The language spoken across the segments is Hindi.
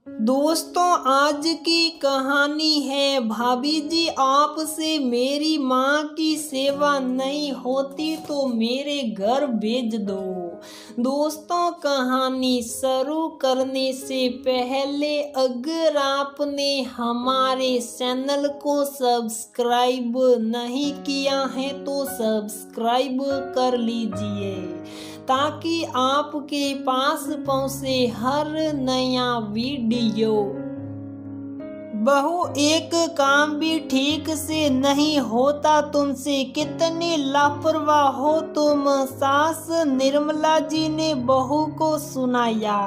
दोस्तों, आज की कहानी है भाभी जी, आपसे मेरी माँ की सेवा नहीं होती तो मेरे घर भेज दो। दोस्तों, कहानी शुरू करने से पहले अगर आपने हमारे चैनल को सब्सक्राइब नहीं किया है तो सब्सक्राइब कर लीजिए ताकि आपके पास पहुंचे हर नया वीडियो। बहू, एक काम भी ठीक से नहीं होता तुमसे, कितनी लापरवाह हो तुम। सास निर्मला जी ने बहू को सुनाया।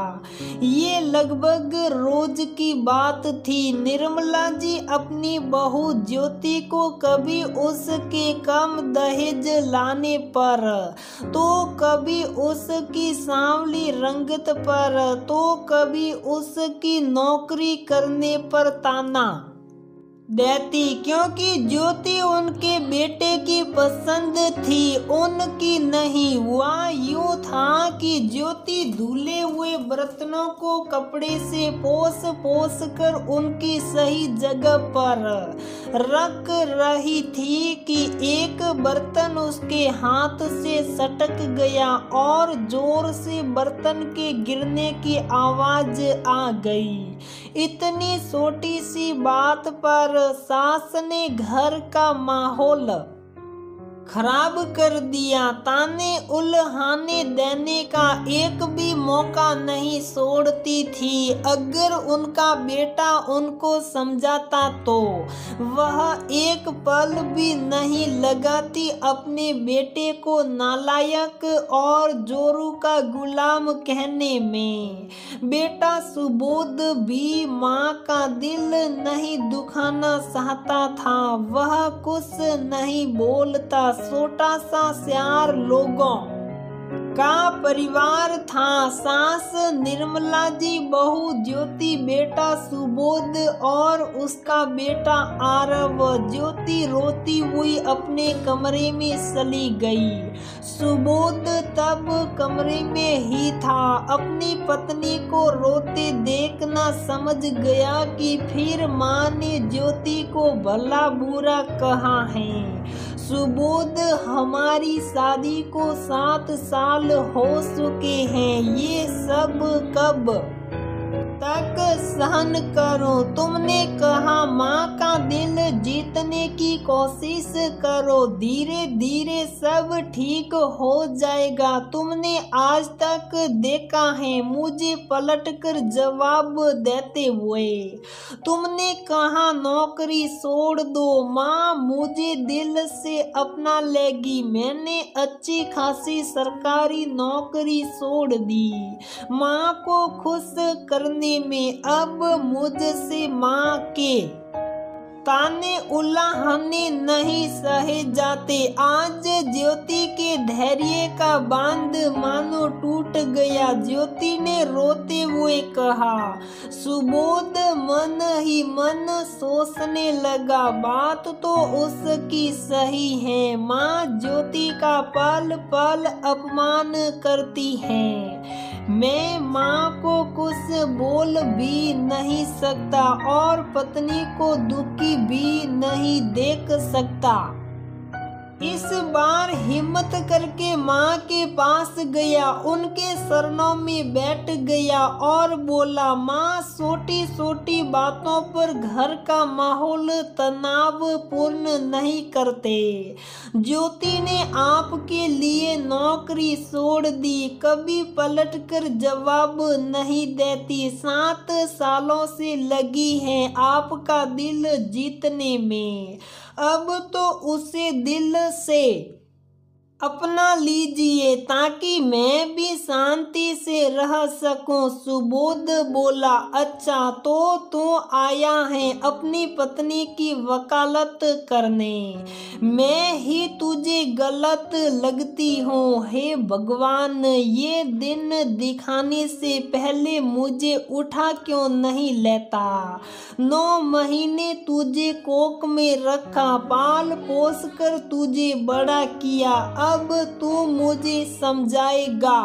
ये लगभग रोज की बात थी। निर्मला जी अपनी बहू ज्योति को कभी उसके कम दहेज लाने पर, तो कभी उसकी सांवली रंगत पर, तो कभी उसकी नौकरी करने पर ताना देती, क्योंकि ज्योति उनके बेटे की पसंद थी, उनकी नहीं। वह यूं था कि ज्योति धुले हुए बर्तनों को कपड़े से पोंछ पोंछ कर उनकी सही जगह पर रख रही थी कि एक बर्तन उसके हाथ से सटक गया और जोर से बर्तन के गिरने की आवाज आ गई। इतनी छोटी सी बात पर सास ने घर का माहौल खराब कर दिया। ताने उल्हाने देने का एक भी मौका नहीं छोड़ती थी। अगर उनका बेटा उनको समझाता तो वह एक पल भी नहीं लगाती अपने बेटे को नालायक और जोरू का गुलाम कहने में। बेटा सुबोध भी माँ का दिल नहीं दुखाना चाहता था। वह कुछ नहीं बोलता। छोटा सा 4 लोगों का परिवार था। सास निर्मला जी, बहू ज्योति, बेटा सुबोध और उसका बेटा आरव। ज्योति रोती हुई अपने कमरे में चली गई। सुबोध तब कमरे में ही था। अपनी पत्नी को रोते देखना समझ गया कि फिर माँ ने ज्योति को भला बुरा कहा है। सुबोध, हमारी शादी को 7 साल हो चुके हैं। ये सब कब तक सहन करो? तुमने कहा माँ का दिल जीतने की कोशिश करो, धीरे धीरे सब ठीक हो जाएगा। तुमने आज तक देखा है मुझे पलटकर जवाब देते हुए? तुमने कहा नौकरी छोड़ दो, माँ मुझे दिल से अपना लेगी। मैंने अच्छी खासी सरकारी नौकरी छोड़ दी माँ को खुश करने में। अब मुझसे माँ के ताने उल्हाने नहीं सहे जाते। आज ज्योति के धैर्य का बांध मानो टूट गया। ज्योति ने रोते हुए कहा। सुबोध मन ही मन सोचने लगा, बात तो उसकी सही है। माँ ज्योति का पल पल अपमान करती है। मैं माँ को कुछ बोल भी नहीं सकता और पत्नी को दुखी भी नहीं देख सकता। इस बार हिम्मत करके माँ के पास गया, उनके चरणों में बैठ गया और बोला, माँ छोटी छोटी बातों पर घर का माहौल तनावपूर्ण नहीं करते। ज्योति ने आपके लिए नौकरी छोड़ दी, कभी पलटकर जवाब नहीं देती। 7 सालों से लगी है आपका दिल जीतने में। अब तो उसे दिल से अपना लीजिए ताकि मैं भी शांति से रह सकूं। सुबोध बोला, अच्छा तो तू आया है अपनी पत्नी की वकालत करने? मैं ही तुझे गलत लगती हूँ? हे भगवान, ये दिन दिखाने से पहले मुझे उठा क्यों नहीं लेता? 9 महीने तुझे कोख में रखा, पाल पोस कर तुझे बड़ा किया। अब तू मुझे समझाएगा?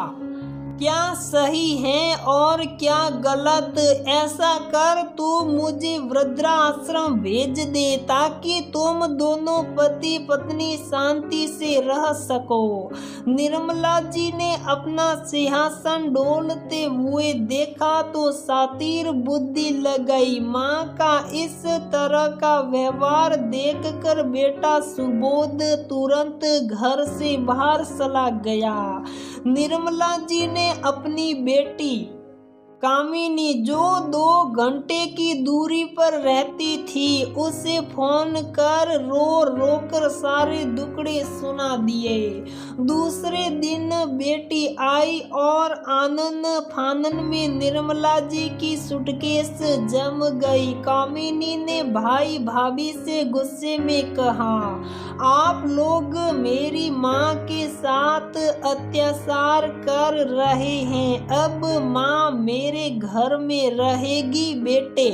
क्या सही है और क्या गलत। ऐसा कर तू मुझे वृद्धाश्रम भेज दे ताकि तुम दोनों पति पत्नी शांति से रह सको। निर्मला जी ने अपना सिंहासन डोलते हुए देखा तो सातिर बुद्धि लगाई। माँ का इस तरह का व्यवहार देखकर बेटा सुबोध तुरंत घर से बाहर चला गया। निर्मला जी ने अपनी बेटी कामिनी, जो 2 घंटे की दूरी पर रहती थी, उसे फोन कर रो रो कर सारे दुखड़े सुना दिए। दूसरे दिन बेटी आई और आनन फानन में निर्मला जी की सूटकेस जम गई। कामिनी ने भाई भाभी से गुस्से में कहा, आप लोग मेरी माँ के साथ अत्याचार कर रहे हैं। अब माँ मेरे घर में रहेगी। बेटे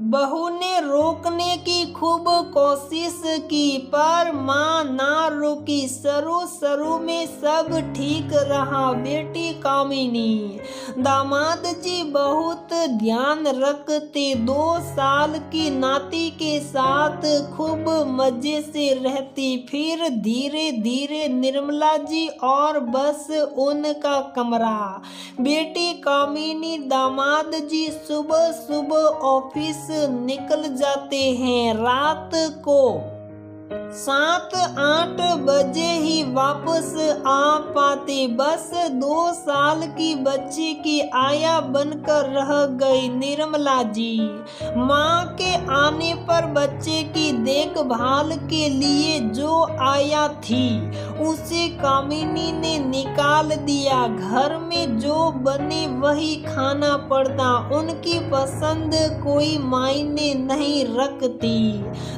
बहू ने रोकने की खूब कोशिश की पर माँ ना रुकी। शुरू में सब ठीक रहा। बेटी कामिनी, दामाद जी बहुत ध्यान रखते। 2 साल की नाती के साथ खूब मजे से रहती। फिर धीरे धीरे निर्मला जी और बस उनका कमरा। बेटी कामिनी, दामाद जी सुबह सुबह ऑफिस निकल जाते हैं। रात को 7-8 बजे ही वापस आ पाते। बस 2 साल की बच्ची की आया बनकर रह गई निर्मला जी। माँ के आने पर बच्चे की देखभाल के लिए जो आया थी उसे कामिनी ने निकाल दिया। घर में जो बने वही खाना पड़ता। उनकी पसंद कोई मायने नहीं रखती।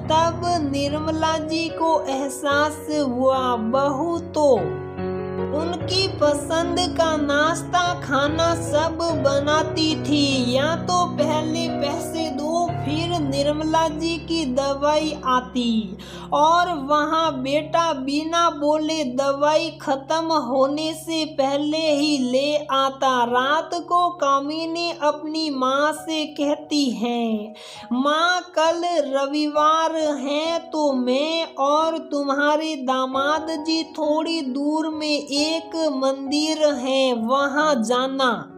तब निर्मला जी को एहसास हुआ बहू तो उनकी पसंद का नाश्ता खाना सब बनाती थी। या तो पहले पैसे दो फिर निर्मला जी की दवाई आती और वहाँ बेटा बिना बोले दवाई खत्म होने से पहले ही ले आता। रात को कामिनी अपनी माँ से कहती है, माँ कल रविवार है तो मैं और तुम्हारे दामाद जी थोड़ी दूर में एक मंदिर है वहाँ जाना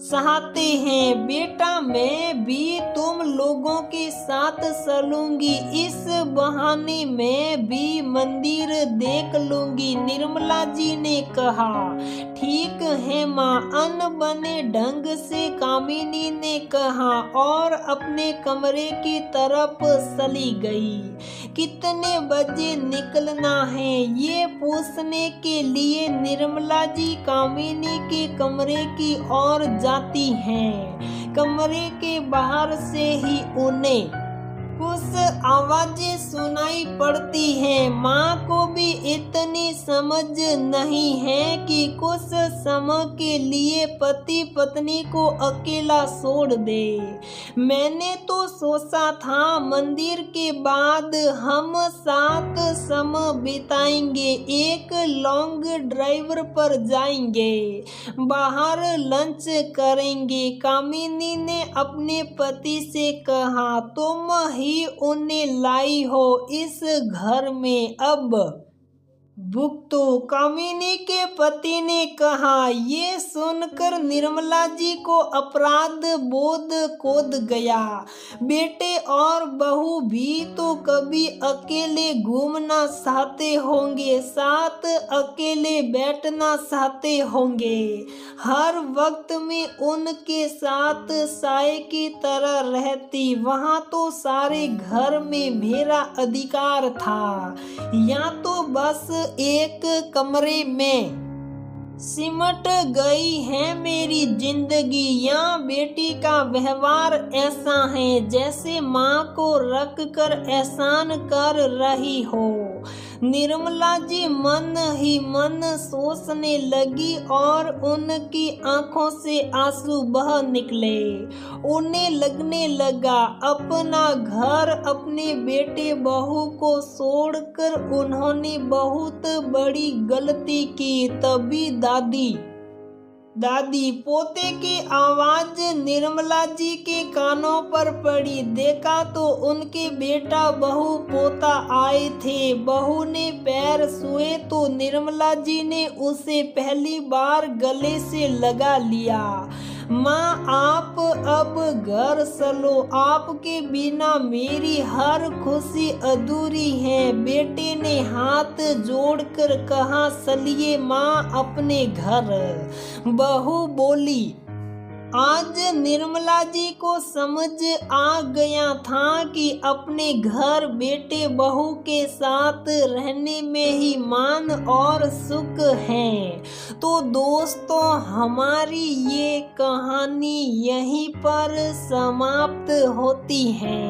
चाहते हैं। बेटा मैं भी तुम लोगों के साथ चलूंगी। इस बहाने मैं भी मंदिर देख लूंगी। निर्मला जी ने कहा, ठीक है माँ। अनबने ढंग से कामिनी ने कहा और अपने कमरे की तरफ चली गई। कितने बजे निकलना है ये पूछने के लिए निर्मला जी कामिनी के कमरे की ओर जाती हैं। कमरे के बाहर से ही उन्हें कुछ आवाजें सुनाई पड़ती हैं। माँ को भी इतनी समझ नहीं है कि कुछ समय के लिए पति पत्नी को अकेला छोड़ दे। मैंने तो सोचा था मंदिर के बाद हम साथ समय बिताएंगे, एक लॉन्ग ड्राइव पर जाएंगे, बाहर लंच करेंगे। कामिनी ने अपने पति से कहा, तुम ही उन्हें लाई हो इस घर में, अब भुगतो। कामिनी के पति ने कहा। ये सुनकर निर्मला जी को अपराध बोध खोद गया। बेटे और बहू भी तो कभी अकेले घूमना चाहते होंगे, साथ अकेले बैठना चाहते होंगे, हर वक्त में उनके साथ साए की तरह रहती। वहाँ तो सारे घर में मेरा अधिकार था, या तो बस एक कमरे में सिमट गई है मेरी जिंदगी। या बेटी का व्यवहार ऐसा है जैसे माँ को रख कर एहसान कर रही हो। निर्मला जी मन ही मन सोचने लगी और उनकी आंखों से आंसू बह निकले। उन्हें लगने लगा अपना घर, अपने बेटे बहू को छोड़कर उन्होंने बहुत बड़ी गलती की। तभी दादी दादी पोते की आवाज निर्मला जी के कानों पर पड़ी। देखा तो उनके बेटा बहू पोता आए थे। बहू ने पैर छुए तो निर्मला जी ने उसे पहली बार गले से लगा लिया। माँ आप अब घर चलो, आपके बिना मेरी हर खुशी अधूरी है। बेटे ने हाथ जोड़कर कहा चलिए माँ अपने घर। बहू बोली। आज निर्मला जी को समझ आ गया था कि अपने घर बेटे बहू के साथ रहने में ही मान और सुख है। तो दोस्तों हमारी ये कहानी यहीं पर समाप्त होती है।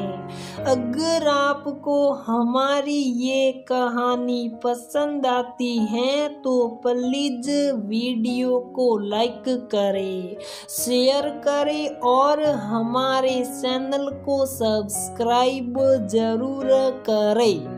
अगर आपको हमारी ये कहानी पसंद आती है तो प्लीज वीडियो को लाइक करें, शेयर करें और हमारे चैनल को सब्सक्राइब जरूर करें।